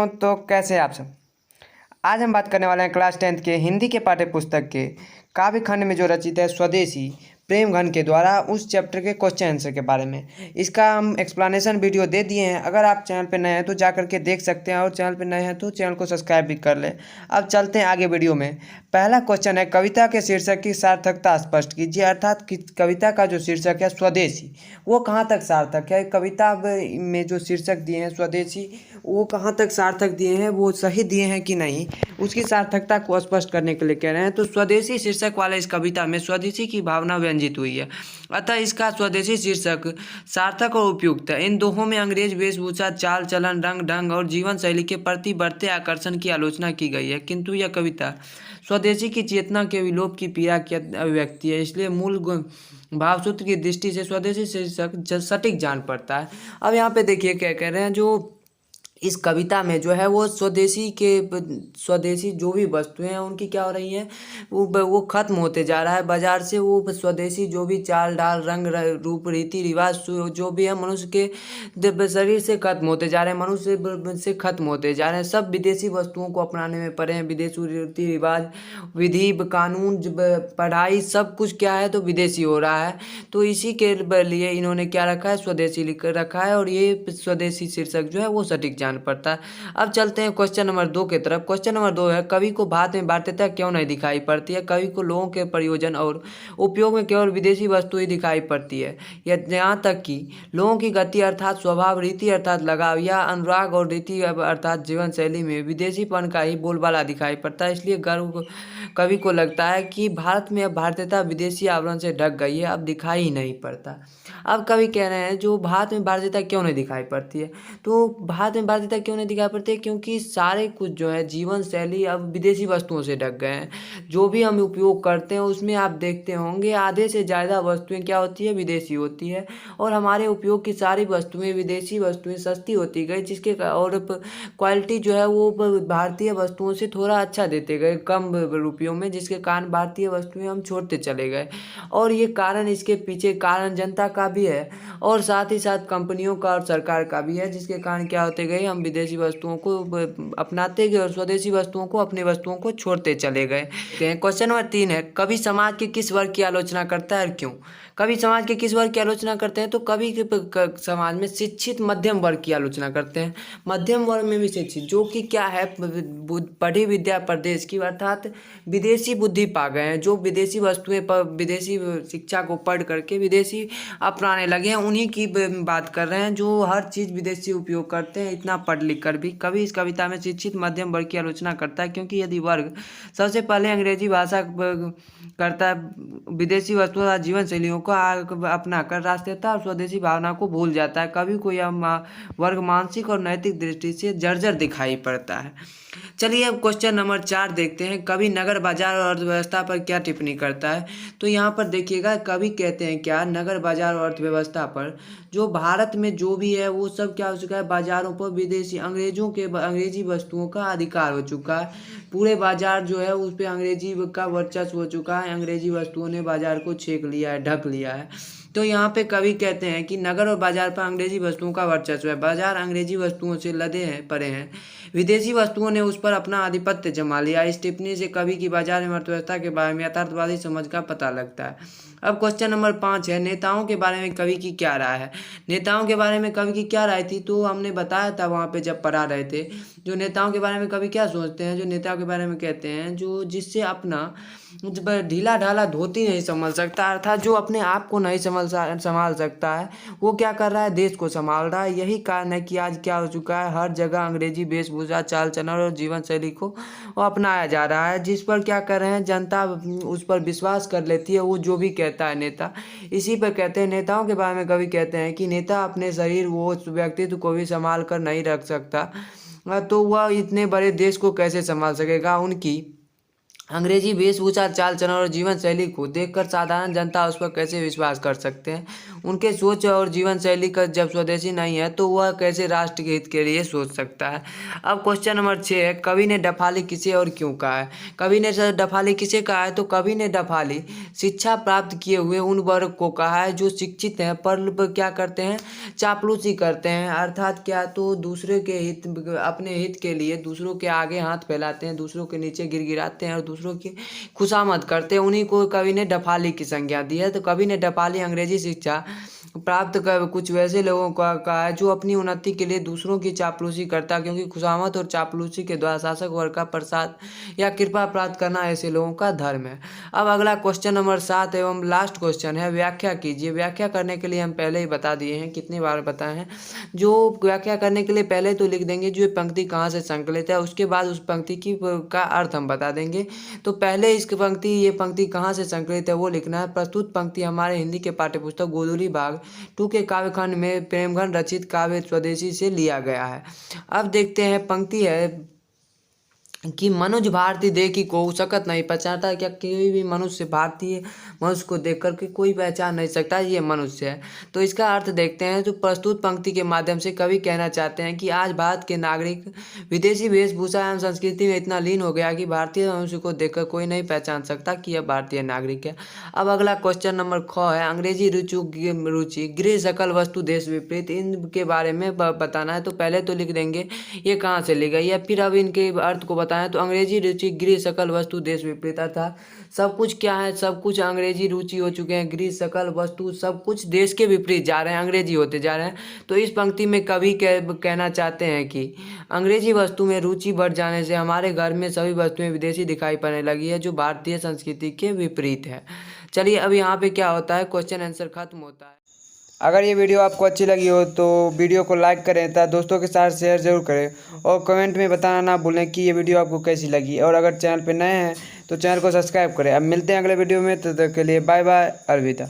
दोस्तों, तो कैसे हैं आप सब। आज हम बात करने वाले हैं क्लास 10th के हिंदी के पाठ्य पुस्तक के काव्य खंड में जो रचित है स्वदेशी प्रेमघन के द्वारा उस चैप्टर के क्वेश्चन आंसर के बारे में। इसका हम एक्सप्लेनेशन वीडियो दे दिए हैं। अगर आप चैनल पर नए हैं तो जा करके देख सकते हैं, और चैनल पर नए हैं तो चैनल को सब्सक्राइब भी कर लें। अब चलते हैं आगे वीडियो में। पहला क्वेश्चन है, कविता के शीर्षक की सार्थकता स्पष्ट कीजिए। अर्थात कविता का जो शीर्षक है स्वदेशी, वो कहाँ तक सार्थक है। कविता में जो शीर्षक दिए हैं स्वदेशी, वो कहाँ तक सार्थक दिए हैं, वो सही दिए हैं कि नहीं, उसकी सार्थकता को स्पष्ट करने के लिए कह रहे हैं। तो स्वदेशी शीर्षक वाले इस कविता में स्वदेशी की भावना व्यंजित हुई है, अतः इसका स्वदेशी शीर्षक सार्थक और उपयुक्त है। इन दोहों में अंग्रेज वेशभूषा, चाल चलन, रंग ढंग और जीवन शैली के प्रति बढ़ते आकर्षण की आलोचना की गई है, किंतु यह कविता स्वदेशी की चेतना के विलोप की पीड़ा की अभिव्यक्ति है। इसलिए मूल भावसूत्र की दृष्टि से स्वदेशी शीर्षक सटीक जान पड़ता है। अब यहाँ पे देखिए क्या कह रहे हैं, जो इस कविता में जो है वो स्वदेशी जो भी वस्तुएं हैं उनकी क्या हो रही हैं, वो खत्म होते जा रहा है बाजार से। वो स्वदेशी जो भी चाल डाल, रंग रूप, रीति रिवाज जो भी है मनुष्य के शरीर से खत्म होते जा रहे हैं, मनुष्य से खत्म होते जा रहे हैं। सब विदेशी वस्तुओं को अपनाने में पड़े हैं। विदेशी रीति रिवाज, विधि, कानून, पढ़ाई, सब कुछ क्या है तो विदेशी हो रहा है। तो इसी के लिए इन्होंने क्या रखा है, स्वदेशी लिख रखा है, और ये स्वदेशी शीर्षक जो है वो सटीक जान पड़ता है। अब चलते हैं क्वेश्चन नंबर 2 की तरफ। क्वेश्चन नंबर 2 है, कवि को बात में भारतीयता क्यों नहीं दिखाई पड़ती है। कवि को लोगों के प्रयोजन और उपयोग में केवल विदेशी वस्तु ही दिखाई पड़ती है, यहाँ तक कि लोगों की गति अर्थात स्वभाव, रीति अर्थात लगाव या अनुराग और रीति अर्थात जीवन शैली में विदेशीपन का ही बोलबाला दिखाई पड़ता है। इसलिए कवि को लगता है कि भारत में अब भारतीयता विदेशी आवरण से ढक गई है, अब दिखाई ही नहीं पड़ता। अब कवि कह रहे हैं जो भारत में भारतीयता क्यों नहीं दिखाई पड़ती है, तो भारत में भारतीयता क्यों नहीं दिखाई पड़ती है, क्योंकि सारे कुछ जो है जीवन शैली अब विदेशी वस्तुओं से ढक गए हैं। जो भी हम उपयोग करते हैं उसमें आप देखते होंगे आधे से ज़्यादा वस्तुएं क्या होती है, विदेशी होती है, और हमारे उपयोग की सारी वस्तुएं विदेशी वस्तुएं सस्ती होती गई, जिसके और क्वालिटी जो है वो भारतीय वस्तुओं से थोड़ा अच्छा देते गए कम रुपयों में, जिसके कारण भारतीय वस्तुएं हम छोड़ते चले गए। और ये कारण, इसके पीछे कारण जनता का भी है और साथ ही साथ कंपनियों का और सरकार का भी है, जिसके कारण क्या होते गए, हम विदेशी वस्तुओं को अपनाते गए और स्वदेशी वस्तुओं को, अपनी वस्तुओं को छोड़ते चले गए। क्वेश्चन नंबर 3 है, कवि समाज के किस वर्ग की आलोचना करता है और क्यों। कवि समाज के किस वर्ग की आलोचना करते हैं, तो कवि समाज में शिक्षित मध्यम वर्ग की आलोचना करते हैं। मध्यम वर्ग में भी शिक्षित, जो कि क्या है, पढ़ी विद्या प्रदेश की, अर्थात विदेशी बुद्धि पा गए हैं, जो विदेशी वस्तुएं पर विदेशी शिक्षा को पढ़ करके विदेशी अपनाने लगे हैं, उन्हीं की बात कर रहे हैं, जो हर चीज़ विदेशी उपयोग करते हैं, इतना पढ़ लिख कर भी। कवि इस कविता में शिक्षित मध्यम वर्ग की आलोचना करता है, क्योंकि यदि वर्ग सबसे पहले अंग्रेजी भाषा करता है, विदेशी वस्तुओं जीवन शैलियों को अपना कर राष्ट्रीयता और स्वदेशी भावना को भूल जाता है, कवि को यह वर्ग मानसिक और नैतिक दृष्टि से जर्जर दिखाई पड़ता है। चलिए अब क्वेश्चन नंबर 4 देखते हैं, कवि नगर बाजार और अर्थव्यवस्था पर क्या टिप्पणी करता है। तो यहाँ पर देखिएगा, कवि कहते हैं क्या, नगर बाजार और अर्थव्यवस्था पर, जो भारत में जो भी है वो सब क्या हो चुका है, बाजारों पर विदेशी अंग्रेजी वस्तुओं का अधिकार हो चुका है। पूरे बाजार जो है उस पर अंग्रेजी का वर्चस्व हो चुका है, अंग्रेजी वस्तुओं ने बाजार को छेक लिया है, ढक लिया है। तो यहाँ पे कवि कहते हैं कि नगर और बाजार पर अंग्रेजी वस्तुओं का वर्चस्व है, बाजार अंग्रेजी वस्तुओं से लदे हैं पड़े हैं, विदेशी वस्तुओं ने उस पर अपना आधिपत्य जमा लिया। इस टिप्पणी से कवि की बाजार में अर्थव्यवस्था के बारे में यथार्थवादी समझ का पता लगता है। अब क्वेश्चन नंबर 5 है, नेताओं के बारे में कवि की क्या राय है। नेताओं के बारे में कवि की क्या राय थी, तो हमने बताया था वहाँ पे जब पढ़ा रहे थे। जो नेताओं के बारे में कवि क्या सोचते हैं, जो नेताओं के बारे में कहते हैं, जो जिससे अपना ढीला ढाला धोती नहीं संभाल सकता, अर्थात जो अपने आप को नहीं संभाल सकता है, वो क्या कर रहा है, देश को संभाल रहा है। यही कारण है कि आज क्या हो चुका है, हर जगह अंग्रेजी वेशभूषा, चाल चलन और जीवन शैली को अपनाया जा रहा है, जिस पर क्या कर रहे हैं, जनता उस पर विश्वास कर लेती है, वो जो भी कहता है नेता। इसी पर कहते हैं, नेताओं के बारे में कवि कहते हैं कि नेता अपने शरीर वो व्यक्तित्व को भी संभाल कर नहीं रख सकता, तो वह इतने बड़े देश को कैसे संभाल सकेगा। उनकी अंग्रेजी वेशभूषा, चाल चलन और जीवन शैली को देखकर साधारण जनता उस पर कैसे विश्वास कर सकते हैं। उनके सोच और जीवन शैली का जब स्वदेशी नहीं है तो वह कैसे राष्ट्र के हित के लिए सोच सकता है। अब क्वेश्चन नंबर 6 है, कवि ने डफाली किसे और क्यों कहा है। कवि ने डफाली किसे कहा है, तो कवि ने डफाली शिक्षा प्राप्त किए हुए उन वर्ग को कहा है जो शिक्षित हैं पर क्या करते हैं, चापलूसी करते हैं। अर्थात क्या, तो दूसरे के हित, अपने हित के लिए दूसरों के आगे हाथ फैलाते हैं, दूसरों के नीचे गिड़गिड़ाते हैं और दूसरों की खुशामद करते हैं, उन्हीं को कवि ने डफाली की संज्ञा दी है। तो कवि ने डफाली अंग्रेजी शिक्षा प्राप्त कर कुछ वैसे लोगों का कहा है जो अपनी उन्नति के लिए दूसरों की चापलूसी करता है, क्योंकि खुशामद और चापलूसी के द्वारा शासक वर्ग का प्रसाद या कृपा प्राप्त करना ऐसे लोगों का धर्म है। अब अगला क्वेश्चन नंबर 7 एवं लास्ट क्वेश्चन है, व्याख्या कीजिए। व्याख्या करने के लिए हम पहले ही बता दिए हैं, कितनी बार बताए हैं। जो व्याख्या करने के लिए पहले तो लिख देंगे जो ये पंक्ति कहाँ से संकलित है, उसके बाद उस पंक्ति की का अर्थ हम बता देंगे। तो पहले इसकी पंक्ति, ये पंक्ति कहाँ से संकलित है वो लिखना है। प्रस्तुत पंक्ति हमारे हिंदी के पाठ्यपुस्तक गोधूली भाग 2 के काव्यखंड में प्रेमघन रचित काव्य स्वदेशी से लिया गया है। अब देखते हैं, पंक्ति है कि मनोज भारती देखी को सकत नहीं पहचानता। क्या कोई भी मनुष्य, भारतीय मनुष्य को देख करके कोई पहचान नहीं सकता ये मनुष्य है। तो इसका अर्थ देखते हैं। तो प्रस्तुत पंक्ति के माध्यम से कवि कहना चाहते हैं कि आज भारत के नागरिक विदेशी वेशभूषा एवं संस्कृति में इतना लीन हो गया कि भारतीय मनुष्य को देखकर कोई नहीं पहचान सकता कि यह भारतीय नागरिक है। अब अगला क्वेश्चन नंबर 6 है, अंग्रेजी रुचि गृह सकल वस्तु देश विपरीत, इनके बारे में बताना है। तो पहले तो लिख देंगे ये कहाँ से ली गई है, फिर अब इनके अर्थ को बताएं। तो अंग्रेजी रुचि गृह सकल वस्तु देश विपरीत, अर्थात सब कुछ क्या है, सब कुछ अंग्रेजी रुचि हो चुके हैं, गृह सकल वस्तु सब कुछ देश के विपरीत जा रहे हैं, अंग्रेजी होते जा रहे हैं। तो इस पंक्ति में कवि कहना चाहते हैं कि अंग्रेजी वस्तु में रुचि बढ़ जाने से हमारे घर में सभी वस्तुएं विदेशी दिखाई पड़ने लगी है जो भारतीय संस्कृति के विपरीत है। चलिए अब यहाँ पे क्या होता है, क्वेश्चन आंसर खत्म होता है। अगर ये वीडियो आपको अच्छी लगी हो तो वीडियो को लाइक करें तथा दोस्तों के साथ शेयर ज़रूर करें और कमेंट में बताना ना भूलें कि ये वीडियो आपको कैसी लगी। और अगर चैनल पर नए हैं तो चैनल को सब्सक्राइब करें। अब मिलते हैं अगले वीडियो में, तब तक के लिए बाय बाय, अलविदा।